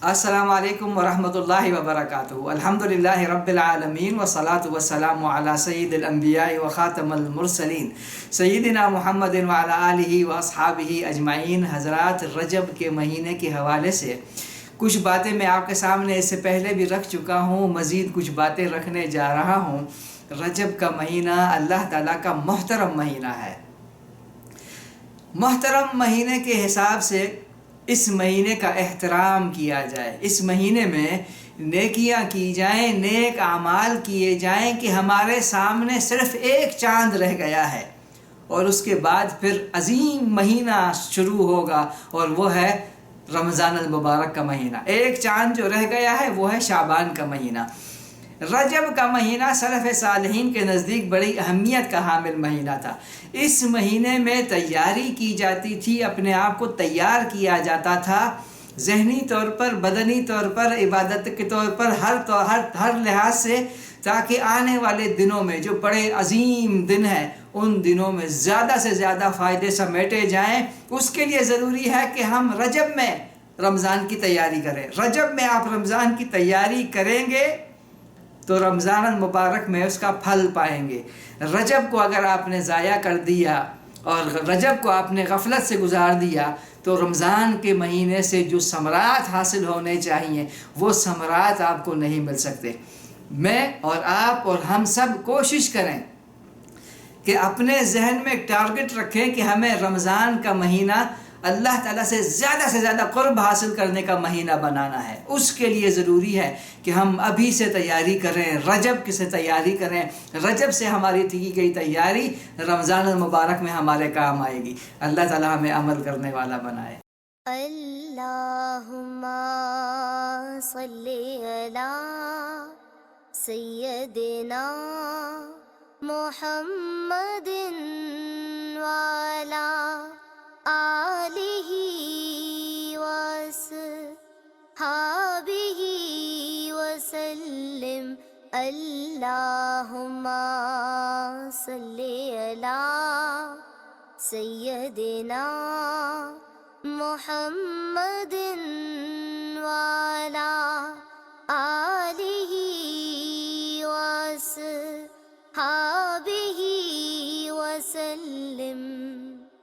السلام علیکم ورحمۃ اللہ وبرکاتہ۔ الحمدللہ رب العالمین والصلاة والسلام علی سید الانبیاء وخاتم المرسلین سیدنا محمد وعلی آلہ واصحابہ اجمعین۔ حضرات، رجب کے مہینے کے حوالے سے کچھ باتیں میں آپ کے سامنے اس سے پہلے بھی رکھ چکا ہوں، مزید کچھ باتیں رکھنے جا رہا ہوں۔ رجب کا مہینہ اللہ تعالیٰ کا محترم مہینہ ہے۔ محترم مہینے کے حساب سے اس مہینے کا احترام کیا جائے، اس مہینے میں نیکیاں کی جائیں، نیک اعمال کیے جائیں کہ ہمارے سامنے صرف ایک چاند رہ گیا ہے اور اس کے بعد پھر عظیم مہینہ شروع ہوگا اور وہ ہے رمضان المبارک کا مہینہ۔ ایک چاند جو رہ گیا ہے وہ ہے شعبان کا مہینہ۔ رجب کا مہینہ سلف صالحین کے نزدیک بڑی اہمیت کا حامل مہینہ تھا۔ اس مہینے میں تیاری کی جاتی تھی، اپنے آپ کو تیار کیا جاتا تھا، ذہنی طور پر، بدنی طور پر، عبادت کے طور پر، ہر لحاظ سے، تاکہ آنے والے دنوں میں جو بڑے عظیم دن ہیں ان دنوں میں زیادہ سے زیادہ فائدے سمیٹے جائیں۔ اس کے لیے ضروری ہے کہ ہم رجب میں رمضان کی تیاری کریں۔ رجب میں آپ رمضان کی تیاری کریں گے تو رمضان المبارک میں اس کا پھل پائیں گے۔ رجب کو اگر آپ نے ضائع کر دیا اور رجب کو آپ نے غفلت سے گزار دیا تو رمضان کے مہینے سے جو ثمرات حاصل ہونے چاہیے وہ ثمرات آپ کو نہیں مل سکتے۔ میں اور آپ اور ہم سب کوشش کریں کہ اپنے ذہن میں ٹارگٹ رکھیں کہ ہمیں رمضان کا مہینہ اللہ تعالیٰ سے زیادہ قرب حاصل کرنے کا مہینہ بنانا ہے۔ اس کے لیے ضروری ہے کہ ہم ابھی سے تیاری کریں، رجب سے تیاری کریں۔ رجب سے ہماری کی گئی تیاری رمضان المبارک میں ہمارے کام آئے گی۔ اللہ تعالیٰ ہمیں عمل کرنے والا بنائے۔ اللہم صلی علی سیدنا محمد وعلی آلہ وصحبہ وسلم۔ اللہم صلی علی سیدنا محمد